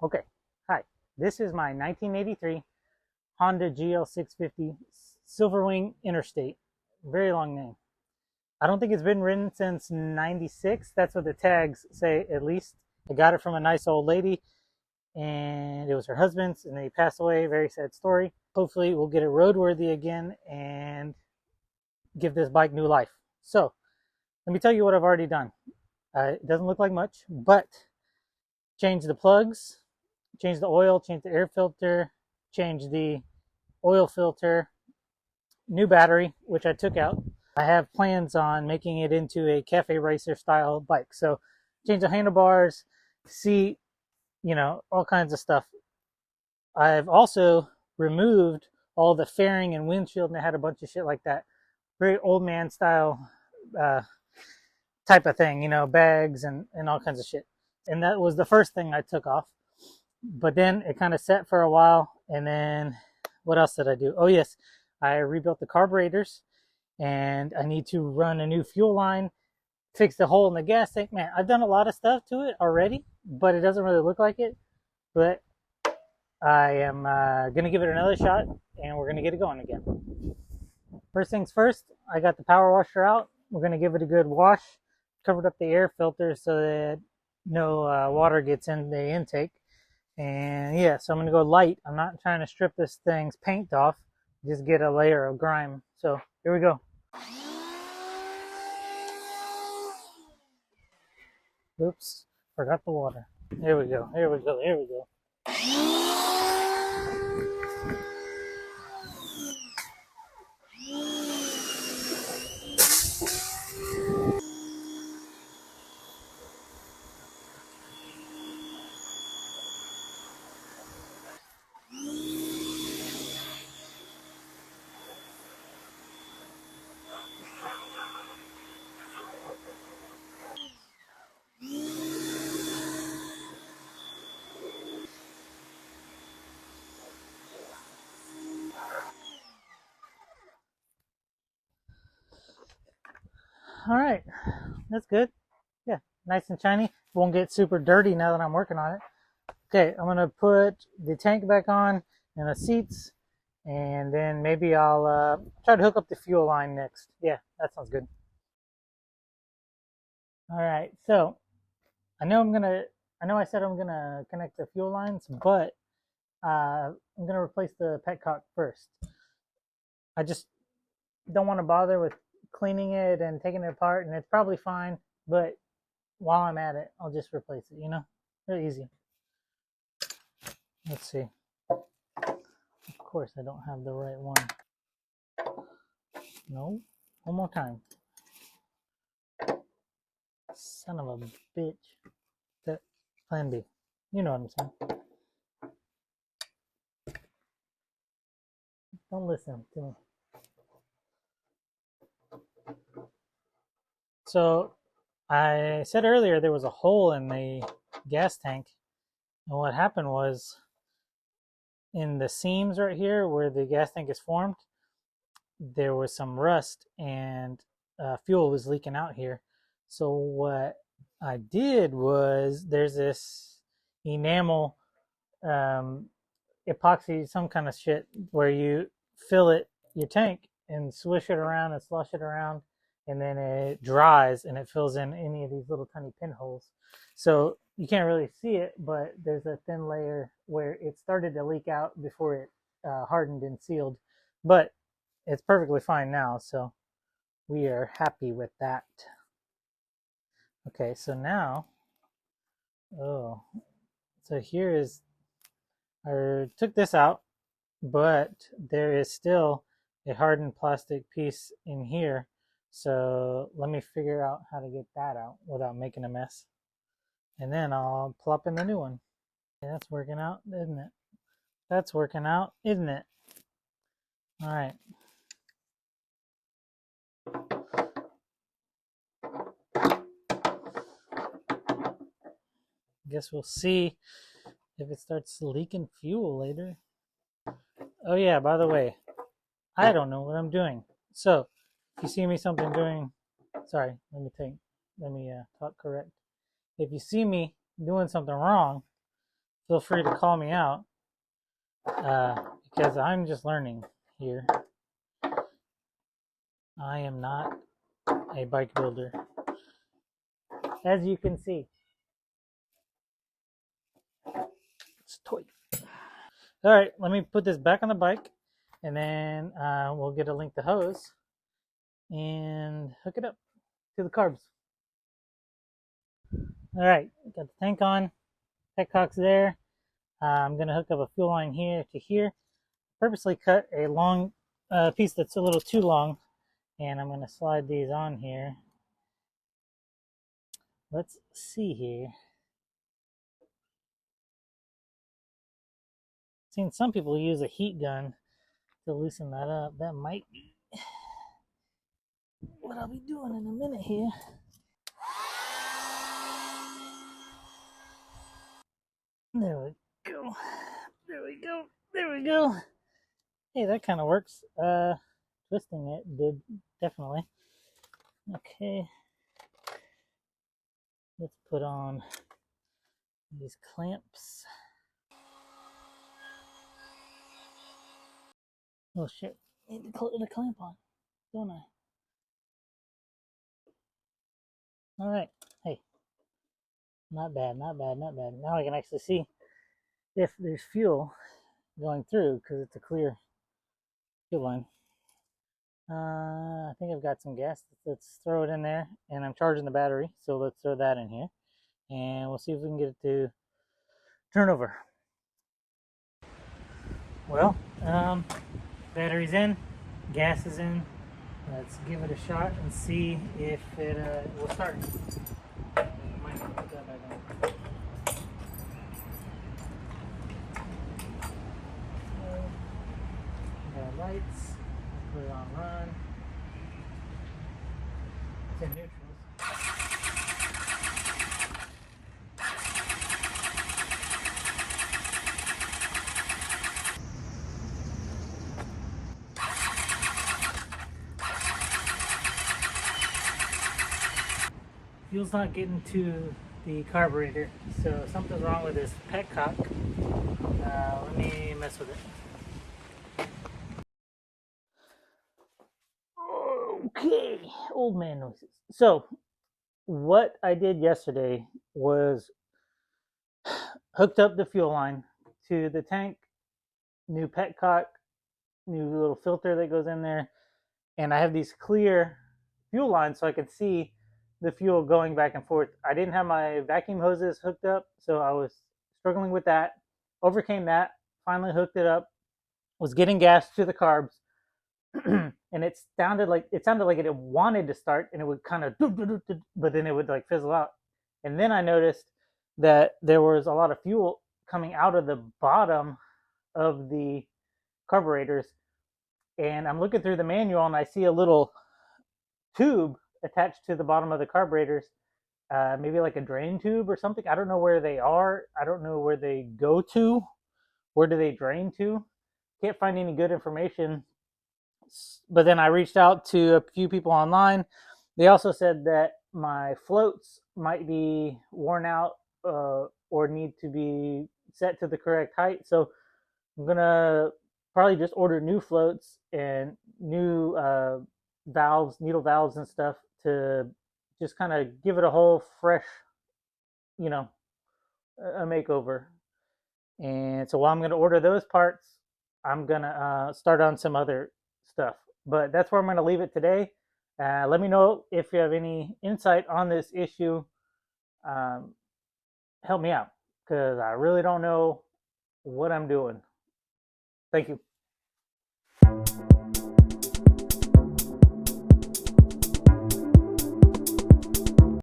Okay, hi. This is my 1983 Honda GL650 Silverwing Interstate. Very long name. I don't think it's been ridden since 96. That's what the tags say, at least. I got it from a nice old lady, and it was her husband's, and they passed away. Very sad story. Hopefully, we'll get it roadworthy again and give this bike new life. So, let me tell you what I've already done. It doesn't look like much, but change the plugs, change the oil, change the air filter, change the oil filter, new battery, which I took out. I have plans on making it into a cafe racer style bike. So change the handlebars, seat, all kinds of stuff. I've also removed all the fairing and windshield, and I had a bunch of shit like that. Very old man style type of thing, bags and all kinds of shit. And that was the first thing I took off. But then it kind of sat for a while, and then what else did I do? Oh yes, I rebuilt the carburetors, and I need to run a new fuel line, fix the hole in the gas tank. Man, I've done a lot of stuff to it already, but it doesn't really look like it. But I am going to give it another shot, and we're going to get it going again. First things first, I got the power washer out. We're going to give it a good wash. Covered up the air filter so that no water gets in the intake. And yeah, so I'm going to go light. I'm not trying to strip this thing's paint off, just get a layer of grime. So here we go. Oops, forgot the water. Here we go, here we go, here we go. All right, that's good. Yeah, nice and shiny. Won't get super dirty now that I'm working on it. Okay, I'm gonna put the tank back on and the seats, and then maybe I'll try to hook up the fuel line next. Yeah, that sounds good. All right, so I know I said I'm gonna connect the fuel lines, but I'm gonna replace the Petcock first. I just don't want to bother with cleaning it and taking it apart, and it's probably fine, but while I'm at it, I'll just replace it, Really easy. Let's see. Of course, I don't have the right one. No. One more time. Son of a bitch. That plan B. You know what I'm saying. Don't listen to me. So, I said earlier there was a hole in the gas tank. And what happened was, in the seams right here where the gas tank is formed, there was some rust and fuel was leaking out here. So what I did was, there's this enamel epoxy, some kind of shit, where you fill it, your tank, and swish it around and slush it around, and then it dries and it fills in any of these little tiny pinholes. So you can't really see it, but there's a thin layer where it started to leak out before it hardened and sealed. But it's perfectly fine now, so we are happy with that. Okay, so now, so here is, I took this out, but there is still a hardened plastic piece in here. So let me figure out how to get that out without making a mess. And then I'll plop in the new one. Okay, that's working out, isn't it? That's working out, isn't it? All right. Guess we'll see if it starts leaking fuel later. Oh yeah, by the way, I don't know what I'm doing. So if you see me sorry, let me talk correct. If you see me doing something wrong, feel free to call me out because I'm just learning here. I am not a bike builder, as you can see. It's a toy. All right, let me put this back on the bike, and then we'll get a link to hose and hook it up to the carbs. All right, got the tank on, Petcock's there. I'm gonna hook up a fuel line here to here. Purposely cut a long piece that's a little too long, and I'm gonna slide these on here. Let's see here. I've seen some people use a heat gun to loosen that up. That might be what I'll be doing in a minute here. There we go. There we go. There we go. Hey, that kind of works. Twisting it did definitely. Okay. Let's put on these clamps. Oh shit. I need to put the clamp on, don't I? Alright. Hey. Not bad, not bad, not bad. Now I can actually see if there's fuel going through because it's a clear fuel line. I think I've got some gas. Let's throw it in there, and I'm charging the battery, so let's throw that in here, and we'll see if we can get it to turn over. Well, battery's in, gas is in. Let's give it a shot and see if it will start. Might have to put that back on. Got lights. Put it on run. It's in neutrals. Fuel's not getting to the carburetor, so something's wrong with this Petcock. Let me mess with it. Okay, old man noises. So, what I did yesterday was hooked up the fuel line to the tank, new Petcock, new little filter that goes in there, and I have these clear fuel lines so I could see the fuel going back and forth. I didn't have my vacuum hoses hooked up, so I was struggling with that. Overcame that, finally hooked it up, was getting gas to the carbs, and it sounded like it wanted to start, and it would kind of, but then it would like fizzle out. And then I noticed that there was a lot of fuel coming out of the bottom of the carburetors, and I'm looking through the manual, and I see a little tube attached to the bottom of the carburetors, maybe like a drain tube or something. I don't know where they are. I don't know where they go to. Where do they drain to? Can't find any good information. But then I reached out to a few people online. They also said that my floats might be worn out or need to be set to the correct height. So I'm gonna probably just order new floats and new valves, needle valves and stuff to just kind of give it a whole fresh, you know, a makeover. And so while I'm going to order those parts, I'm going to start on some other stuff. But that's where I'm going to leave it today. Let me know if you have any insight on this issue. Help me out because I really don't know what I'm doing. Thank you.